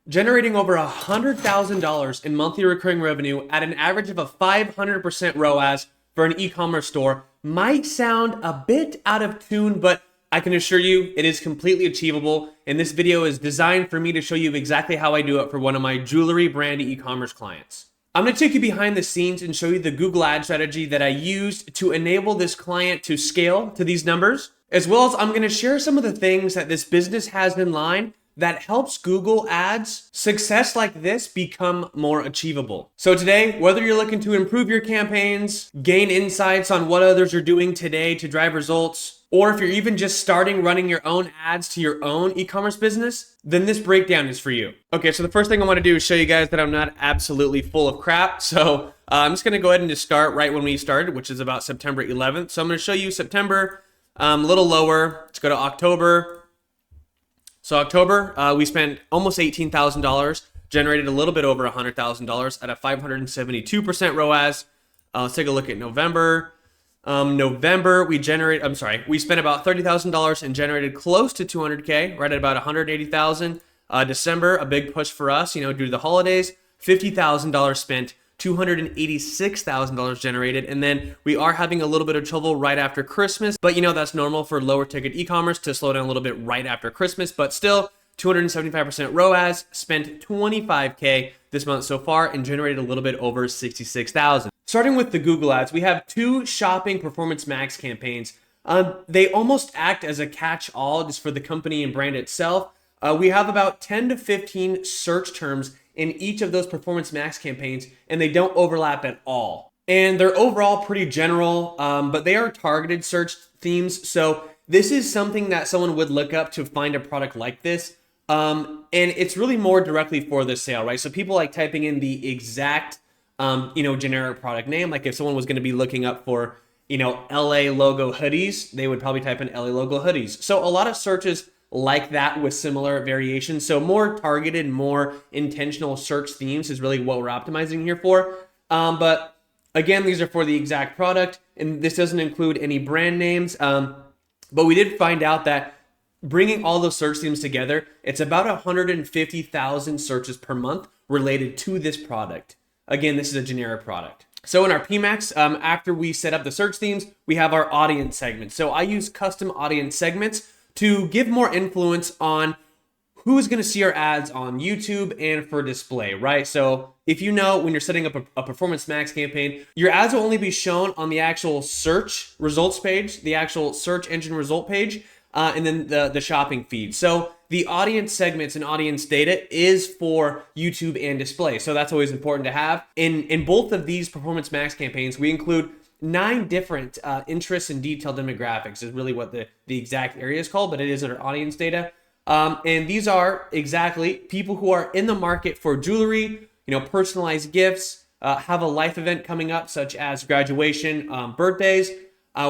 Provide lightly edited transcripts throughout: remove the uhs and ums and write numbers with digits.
Generating over $100,000 in monthly recurring revenue at an average of a 500% ROAS for an e-commerce store might sound a bit out of tune, but I can assure you it is completely achievable. And this video is designed for me to show you exactly how I do it for one of my jewelry brand e-commerce clients. I'm going to take you behind the scenes and show you the Google ad strategy that I used to enable this client to scale to these numbers, as well as I'm going to share some of the things that this business has in line that helps Google Ads success like this become more achievable. So today, whether you're looking to improve your campaigns, gain insights on what others are doing today to drive results, or if you're even just starting running your own ads to your own e-commerce business, then this breakdown is for you. Okay, so the first thing I want to do is show you guys that I'm not absolutely full of crap. So I'm just going to go ahead and just start right when we started, which is about September 11th. So I'm going to show you September, a little lower. Let's go to October. So October, we spent almost $18,000, generated a little bit over $100,000 at a 572% ROAS. Let's take a look at November. November, we spent about $30,000 and generated close to 200K, right at about 180,000. December, a big push for us, due to the holidays, $50,000 spent, $286,000 generated. And then we are having a little bit of trouble right after Christmas, but that's normal for lower ticket e-commerce to slow down a little bit right after Christmas, but still 275% ROAS, spent 25K this month so far and generated a little bit over 66,000. Starting with the Google ads, we have two shopping performance max campaigns. They almost act as a catch-all just for the company and brand itself. We have about 10 to 15 search terms in each of those performance max campaigns, and they don't overlap at all. And they're overall pretty general, but they are targeted search themes. So this is something that someone would look up to find a product like this. And it's really more directly for the sale, right? So people like typing in the exact, generic product name. Like if someone was going to be looking up for, LA logo hoodies, they would probably type in LA logo hoodies. So a lot of searches like that with similar variations. So more targeted, more intentional search themes is really what we're optimizing here for. But again, these are for the exact product, and this doesn't include any brand names. But we did find out that bringing all those search themes together, it's about 150,000 searches per month related to this product. Again, this is a generic product. So in our PMAX, after we set up the search themes, we have our audience segments. So I use custom audience segments to give more influence on who's going to see our ads on YouTube and for display, right? So if when you're setting up a performance max campaign, your ads will only be shown on the actual search results page, the actual search engine result page, and then the shopping feed. So the audience segments and audience data is for YouTube and display. So that's always important to have. In both of these performance max campaigns, we include 9 different interests and detailed demographics is really what the exact area is called, but it is our audience data. And these are exactly people who are in the market for jewelry, personalized gifts, have a life event coming up, such as graduation, birthdays.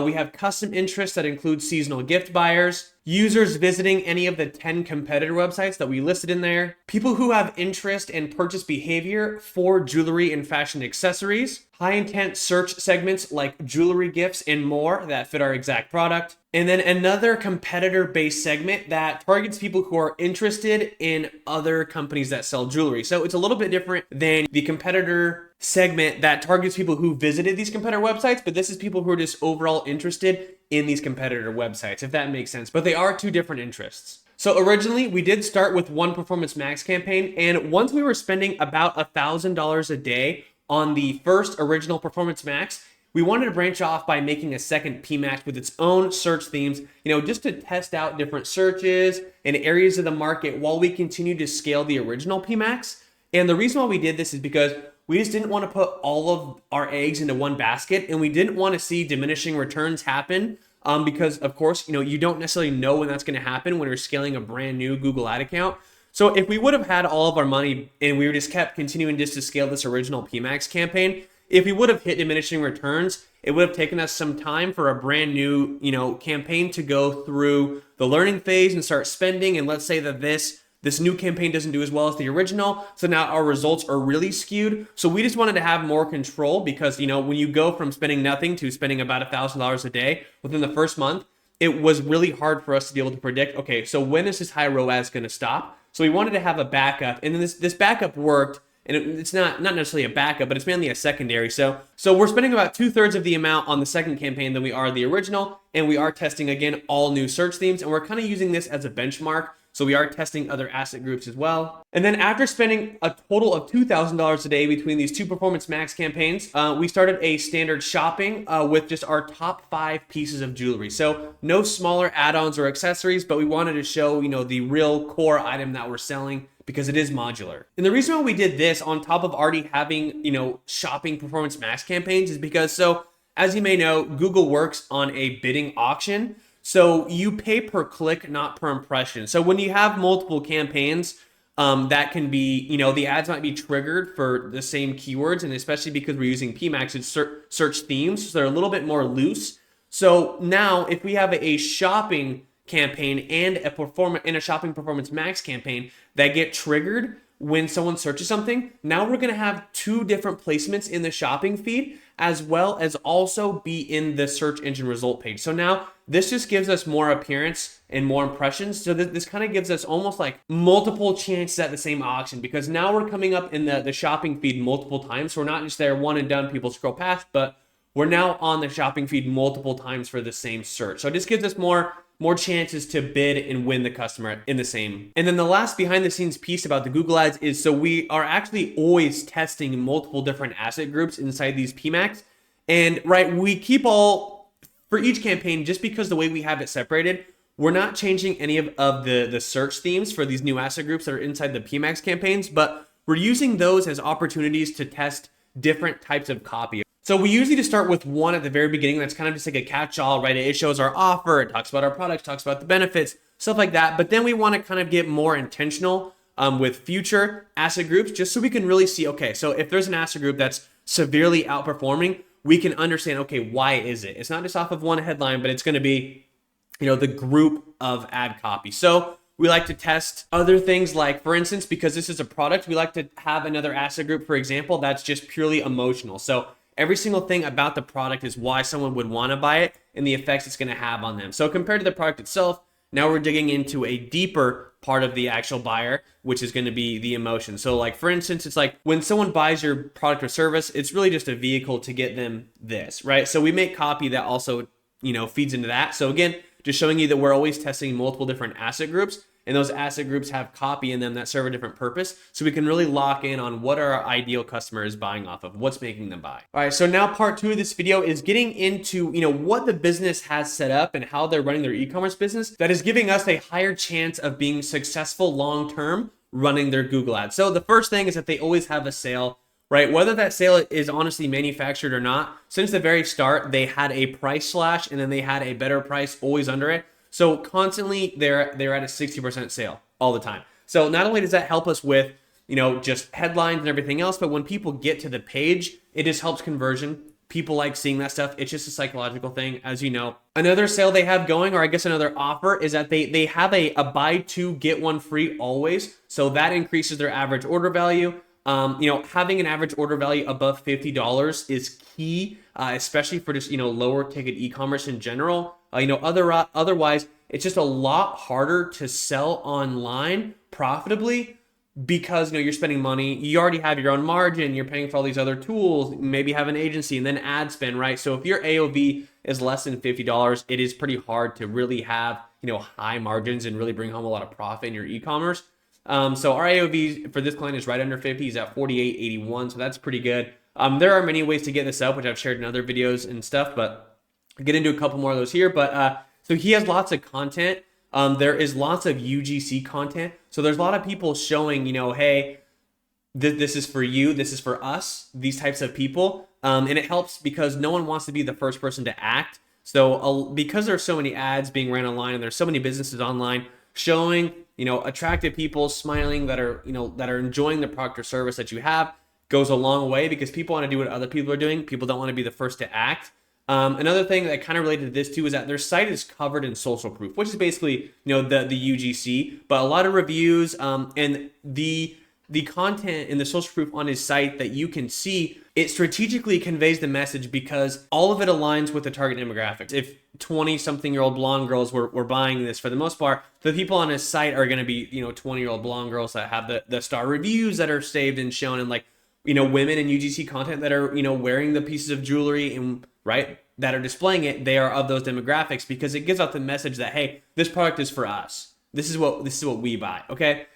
We have custom interests that include seasonal gift buyers, users visiting any of the 10 competitor websites that we listed in there, people who have interest and purchase behavior for jewelry and fashion accessories, high intent search segments like jewelry gifts and more that fit our exact product, and then another competitor based segment that targets people who are interested in other companies that sell jewelry. So it's a little bit different than the competitor segment that targets people who visited these competitor websites, but this is people who are just overall interested in these competitor websites, if that makes sense. But they are two different interests. So originally we did start with one performance max campaign, and once we were spending about $1,000 a day on the first original performance max, we wanted to branch off by making a second PMax with its own search themes, just to test out different searches and areas of the market while we continue to scale the original PMax. And the reason why we did this is because we just didn't want to put all of our eggs into one basket, and we didn't want to see diminishing returns happen because, of course, you don't necessarily know when that's going to happen when you're scaling a brand new Google ad account. So if we would have had all of our money and we just kept continuing just to scale this original PMax campaign, if we would have hit diminishing returns, it would have taken us some time for a brand new, campaign to go through the learning phase and start spending. And let's say that this new campaign doesn't do as well as the original, so now our results are really skewed. So we just wanted to have more control because, when you go from spending nothing to spending about $1,000 a day within the first month, it was really hard for us to be able to predict, okay, so when is this high ROAS going to stop? So we wanted to have a backup, and then this backup worked. And it's not necessarily a backup, but it's mainly a secondary. So we're spending about 2/3 of the amount on the second campaign than we are the original, and we are testing again all new search themes, and we're kind of using this as a benchmark. So we are testing other asset groups as well. And then after spending a total of $2,000 a day between these two Performance Max campaigns, we started a standard shopping with just our top 5 pieces of jewelry. So no smaller add-ons or accessories, but we wanted to show, the real core item that we're selling, because it is modular. And the reason why we did this on top of already having, shopping Performance Max campaigns is because, as you may know, Google works on a bidding auction. So you pay per click, not per impression. So when you have multiple campaigns, that can be, the ads might be triggered for the same keywords, and especially because we're using PMax, it's search themes, so they're a little bit more loose. So now if we have a shopping campaign and a shopping Performance Max campaign that get triggered when someone searches something, now we're going to have 2 different placements in the shopping feed, as well as also be in the search engine result page. So now this just gives us more appearance and more impressions. So this kind of gives us almost like multiple chances at the same auction, because now we're coming up in the shopping feed multiple times. So we're not just there one and done, people scroll past, but we're now on the shopping feed multiple times for the same search. So it just gives us more chances to bid and win the customer in the same. And then the last behind the scenes piece about the Google ads is, so we are actually always testing multiple different asset groups inside these PMax. And we keep all, for each campaign, just because the way we have it separated, we're not changing any of the search themes for these new asset groups that are inside the PMax campaigns, but we're using those as opportunities to test different types of copy. So we usually just start with one at the very beginning. That's kind of just like a catch-all, right? It shows our offer, it talks about our products, talks about the benefits, stuff like that. But then we want to kind of get more intentional with future asset groups, just so we can really see, okay, so if there's an asset group that's severely outperforming, we can understand, okay, why is it? It's not just off of one headline, but it's going to be, the group of ad copy. So we like to test other things, like, for instance, because this is a product, we like to have another asset group, for example, that's just purely emotional. So every single thing about the product is why someone would want to buy it and the effects it's going to have on them. So compared to the product itself, now we're digging into a deeper part of the actual buyer, which is going to be the emotion. So like, for instance, it's like when someone buys your product or service, it's really just a vehicle to get them this, right? So we make copy that also, feeds into that. So again, just showing you that we're always testing multiple different asset groups, and those asset groups have copy in them that serve a different purpose. So we can really lock in on what our ideal customer is buying off of, what's making them buy. All right, so now part 2 of this video is getting into, what the business has set up and how they're running their e-commerce business that is giving us a higher chance of being successful long-term running their Google ads. So the first thing is that they always have a sale, right? Whether that sale is honestly manufactured or not, since the very start, they had a price slash and then they had a better price always under it. So constantly they're at a 60% sale all the time. So not only does that help us with, just headlines and everything else, but when people get to the page, it just helps conversion. People like seeing that stuff. It's just a psychological thing, as you know. Another sale they have going, or I guess another offer, is that they have a buy 2, get 1 free always. So that increases their average order value. Having an average order value above $50 is key, especially for just, lower ticket e-commerce in general. Otherwise, it's just a lot harder to sell online profitably because, you're spending money. You already have your own margin. You're paying for all these other tools, maybe have an agency and then ad spend, right? So if your AOV is less than $50, it is pretty hard to really have, high margins and really bring home a lot of profit in your e-commerce. So our AOV for this client is right under 50. He's at 48.81, so that's pretty good. There are many ways to get this up, which I've shared in other videos and stuff, but I'll get into a couple more of those here. But so he has lots of content. There is lots of UGC content. So there's a lot of people showing, hey, this is for you, this is for us, these types of people. And it helps because no one wants to be the first person to act. So because there's so many ads being ran online and there's so many businesses online showing, attractive people smiling that are enjoying the product or service that you have goes a long way, because people want to do what other people are doing. People don't want to be the first to act. Another thing that kind of related to this too is that their site is covered in social proof, which is basically, the UGC, but a lot of reviews, and the the content and the social proof on his site that you can see, it strategically conveys the message because all of it aligns with the target demographics. If 20-something-year-old blonde girls were buying this, for the most part, the people on his site are going to be, 20-year-old blonde girls that have the star reviews that are saved and shown, and like, women in UGC content that are, wearing the pieces of jewelry and right that are displaying it. They are of those demographics because it gives out the message that, hey, this product is for us. This is what we buy. Okay.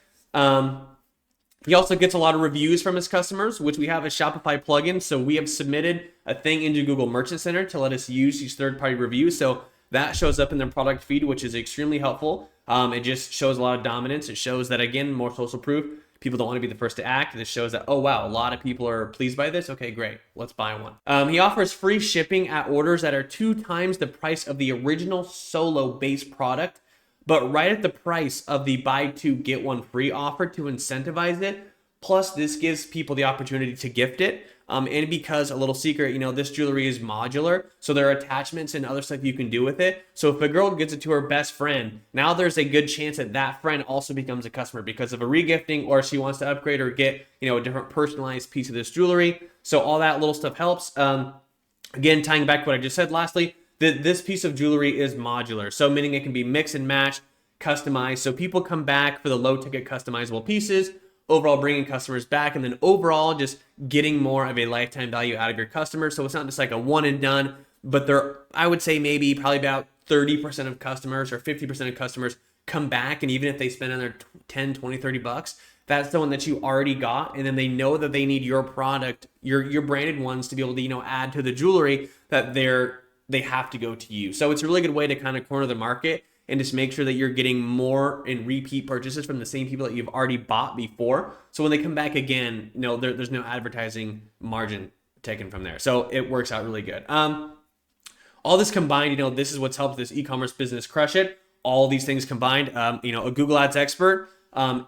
He also gets a lot of reviews from his customers, which we have a Shopify plugin. So we have submitted a thing into Google Merchant Center to let us use these third-party reviews. So that shows up in their product feed, which is extremely helpful. It just shows a lot of dominance. It shows that, again, more social proof. People don't want to be the first to act. This shows that, oh, wow, a lot of people are pleased by this. Okay, great. Let's buy one. He offers free shipping at orders that are 2 times the price of the original solo base product, but right at the price of the buy 2 get 1 free offer to incentivize it. Plus, this gives people the opportunity to gift it. And because, a little secret, this jewelry is modular, so there are attachments and other stuff you can do with it. So if a girl gives it to her best friend, now there's a good chance that that friend also becomes a customer because of a regifting, or she wants to upgrade or get, a different personalized piece of this jewelry. So all that little stuff helps. Again, tying back to what I just said lastly, this piece of jewelry is modular. So meaning it can be mix and match, customized. So people come back for the low ticket customizable pieces, overall bringing customers back, and then overall just getting more of a lifetime value out of your customers. So it's not just like a one and done, but I would say maybe probably about 30% of customers or 50% of customers come back. And even if they spend another 10, 20, 30 bucks, that's the one that you already got. And then they know that they need your product, your branded ones, to be able to, add to the jewelry that they have to go to you. So it's a really good way to kind of corner the market and just make sure that you're getting more in repeat purchases from the same people that you've already bought before. So when they come back again, there's no advertising margin taken from there. So it works out really good. All this combined, this is what's helped this e-commerce business crush it. All these things combined, a Google Ads expert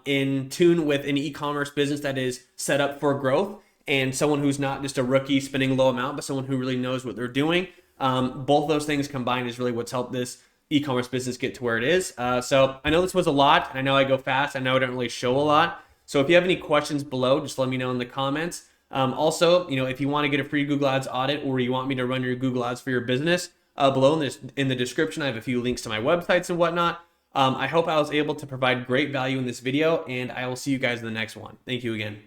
in tune with an e-commerce business that is set up for growth, and someone who's not just a rookie spending a low amount, but someone who really knows what they're doing. Both those things combined is really what's helped this e-commerce business get to where it is. So I know this was a lot. I know I go fast. I know I don't really show a lot. So if you have any questions below, just let me know in the comments. Also, if you want to get a free Google Ads audit, or you want me to run your Google Ads for your business, below in the description, I have a few links to my websites and whatnot. I hope I was able to provide great value in this video, and I will see you guys in the next one. Thank you again.